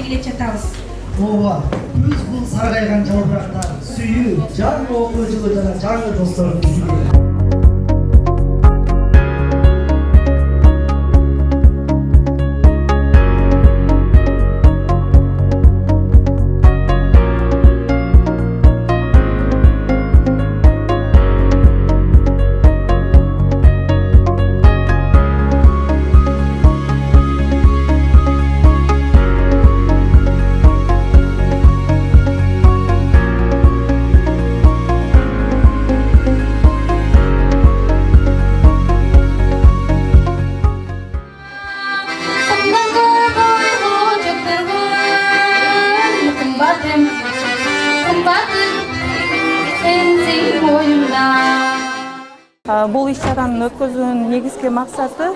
белгилеп жатабыз. Ооба, көз бул саргайган жалбырактар, сүйүү, жан окуучулар жана жаңы достор бизге. Бұл иш-чаранын өткөзүүнүн негизги максаты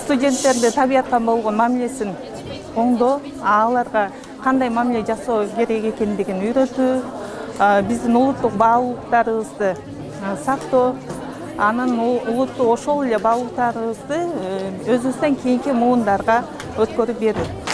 студенттерди табиятка болгон мамилесин оңдоо, аларга кандай мамиле жасоо керек экендигин үйрөтүү, биздин улуттук баалуулуктарыбызды сактоо, анан улуттук ошол эле баалуулуктарыбызды өзүбүздөн кийинки муундарга өткөрүп берүү.